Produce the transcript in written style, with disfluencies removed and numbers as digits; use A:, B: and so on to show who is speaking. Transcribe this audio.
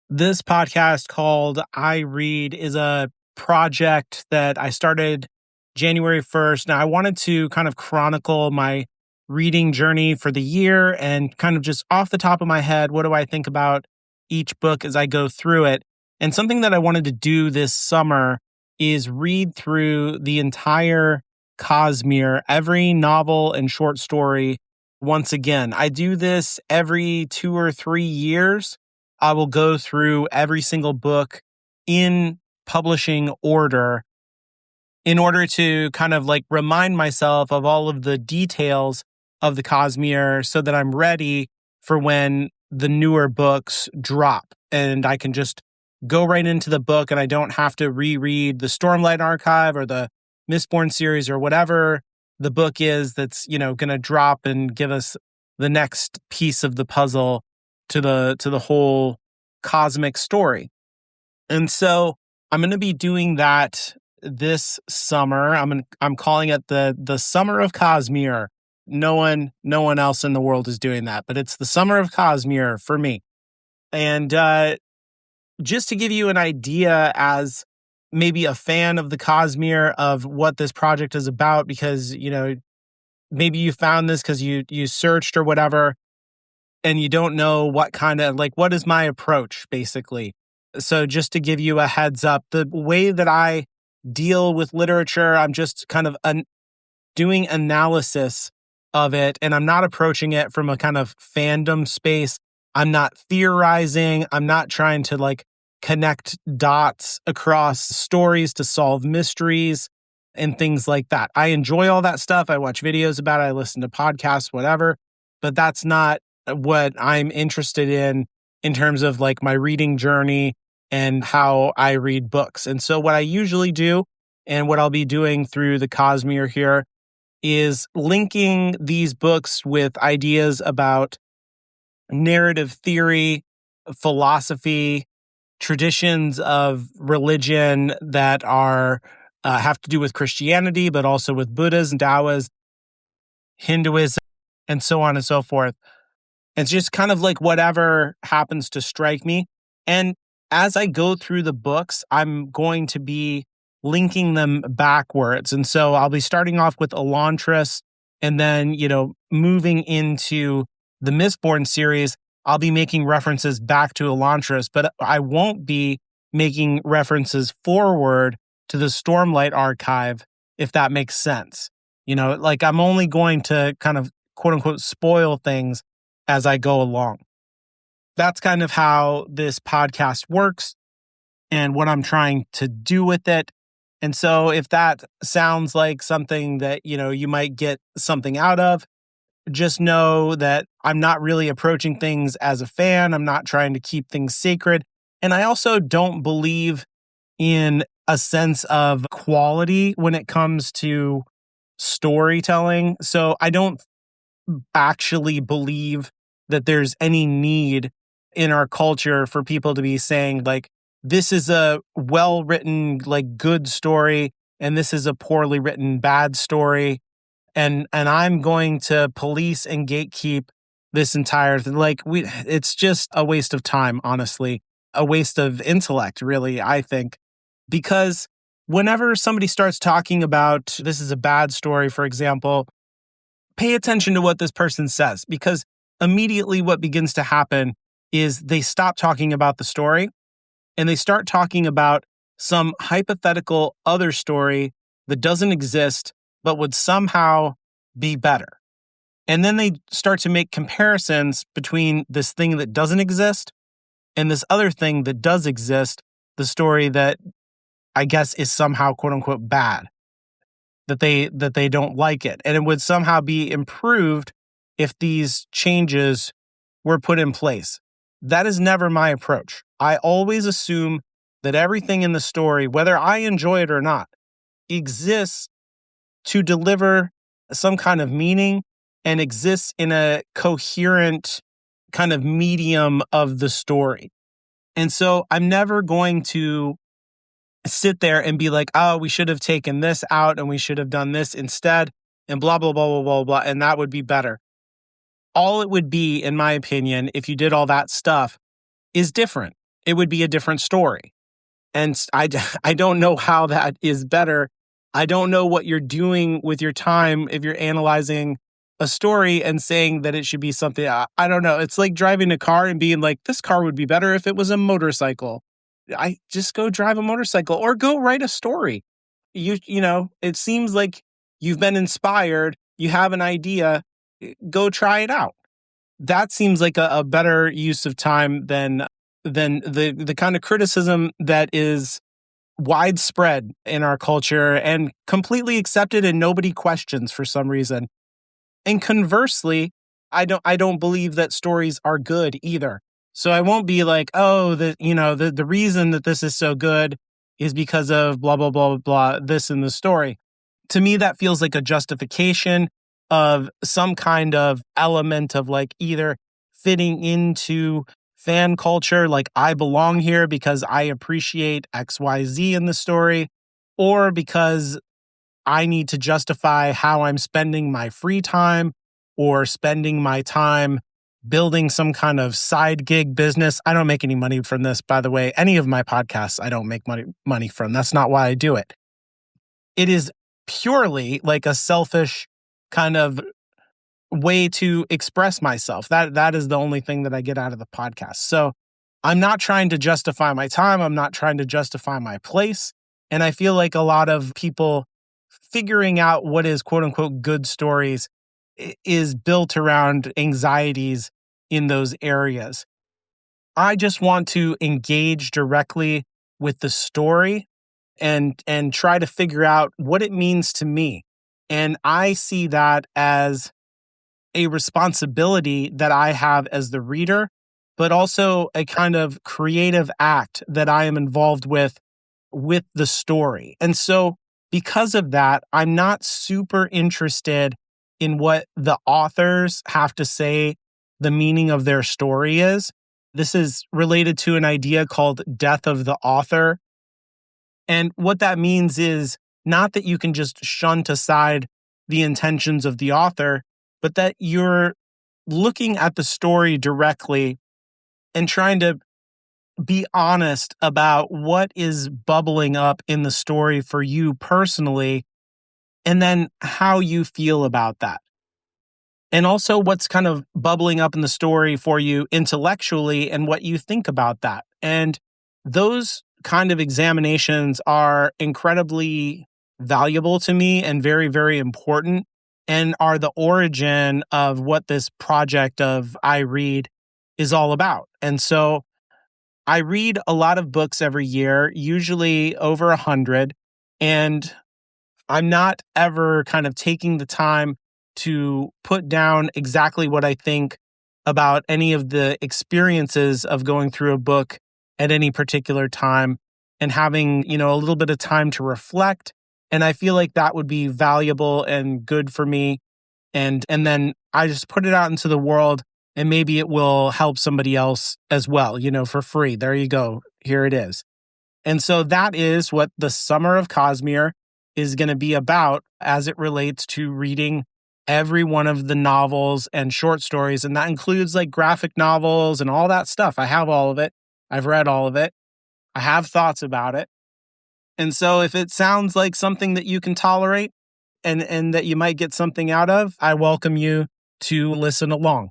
A: This podcast called I Read is a project that I started January 1st. Now, I wanted to kind of chronicle my reading journey for the year and kind of just off the top of my head, what do I think about each book as I go through it? And something that I wanted to do this summer is read through the entire Cosmere, every novel and short story once again. I do this every 2 or 3 years. I will go through every single book in publishing order in order to kind of like remind myself of all of the details of the Cosmere so that I'm ready for when the newer books drop and I can just go right into the book and I don't have to reread the Stormlight Archive or the Mistborn series or whatever the book is that's, going to drop and give us the next piece of the puzzle to the whole cosmic story. And so I'm going to be doing that this summer. I'm calling it the Summer of Cosmere. No one else in the world is doing that, but it's the Summer of Cosmere for me. And just to give you an idea as maybe a fan of the Cosmere of what this project is about, because maybe you found this because you searched or whatever, and you don't know what kind of, what is my approach, basically. So just to give you a heads up, the way that I deal with literature, I'm just kind of doing analysis of it, and I'm not approaching it from a kind of fandom space. I'm not theorizing. I'm not trying to connect dots across stories to solve mysteries and things like that. I enjoy all that stuff. I watch videos about it. I listen to podcasts, whatever, but that's not what I'm interested in terms of my reading journey and how I read books. And so what I usually do and what I'll be doing through the Cosmere here is linking these books with ideas about narrative theory, philosophy, traditions of religion that are have to do with Christianity, but also with Buddhism, Taoism, Hinduism, and so on and so forth. It's just kind of whatever happens to strike me. And as I go through the books, I'm going to be linking them backwards. And so I'll be starting off with Elantris and then, moving into the Mistborn series, I'll be making references back to Elantris, but I won't be making references forward to the Stormlight Archive, if that makes sense. I'm only going to kind of quote unquote spoil things as I go along. That's kind of how this podcast works and what I'm trying to do with it. And so if that sounds like something that, you might get something out of, just know that I'm not really approaching things as a fan. I'm not trying to keep things sacred. And I also don't believe in a sense of quality when it comes to storytelling. So I don't actually believe that there's any need in our culture for people to be saying this is a well-written, good story, and this is a poorly written bad story. And I'm going to police and gatekeep this entire thing. It's just a waste of time, honestly, a waste of intellect, really, I think, because whenever somebody starts talking about this is a bad story, for example, pay attention to what this person says, because immediately what begins to happen is they stop talking about the story and they start talking about some hypothetical other story that doesn't exist but would somehow be better. And then they start to make comparisons between this thing that doesn't exist and this other thing that does exist, the story that I guess is somehow quote unquote bad, that they don't like it. And it would somehow be improved if these changes were put in place. That is never my approach. I always assume that everything in the story, whether I enjoy it or not, exists to deliver some kind of meaning and exists in a coherent kind of medium of the story. And so I'm never going to sit there and be like, oh, we should have taken this out and we should have done this instead and blah, blah, blah, blah, blah, blah, and that would be better. All it would be, in my opinion, if you did all that stuff is different. it would be a different story. And I don't know how that is better. I don't know what you're doing with your time if you're analyzing a story and saying that it should be something. I don't know. It's like driving a car and being like, this car would be better if it was a motorcycle. I just go drive a motorcycle or go write a story. It seems like you've been inspired. You have an idea. Go try it out. That seems like a better use of time than the kind of criticism that is widespread in our culture and completely accepted and nobody questions for some reason. And conversely, I don't believe that stories are good either. So I won't be like, oh, the reason that this is so good is because of blah blah blah blah this in the story. To me, that feels like a justification of some kind of element of like either fitting into fan culture, like I belong here because I appreciate XYZ in the story, or because I need to justify how I'm spending my free time or spending my time building some kind of side gig business. I don't make any money from this, by the way. Any of my podcasts, I don't make money from. That's not why I do it. It is purely like a selfish kind of way to express myself. That is the only thing that I get out of the podcast. So I'm not trying to justify my time. I'm not trying to justify my place. And I feel like a lot of people figuring out what is quote unquote good stories is built around anxieties in those areas. I just want to engage directly with the story and try to figure out what it means to me. And I see that as a responsibility that I have as the reader, but also a kind of creative act that I am involved with the story. And so because of that, I'm not super interested in what the authors have to say the meaning of their story is. This is related to an idea called death of the author. And what that means is not that you can just shunt aside the intentions of the author, but that you're looking at the story directly and trying to be honest about what is bubbling up in the story for you personally, and then how you feel about that. And also what's kind of bubbling up in the story for you intellectually and what you think about that. And those kind of examinations are incredibly valuable to me and very, very important, and are the origin of what this project of I Read is all about. And so I read a lot of books every year, usually over 100, and I'm not ever kind of taking the time to put down exactly what I think about any of the experiences of going through a book at any particular time and having, a little bit of time to reflect. And I feel like that would be valuable and good for me. And then I just put it out into the world, and maybe it will help somebody else as well, for free. There you go. Here it is. And so that is what the Summer of Cosmere is going to be about as it relates to reading every one of the novels and short stories. And that includes like graphic novels and all that stuff. I have all of it. I've read all of it. I have thoughts about it. And so if it sounds like something that you can tolerate and that you might get something out of, I welcome you to listen along.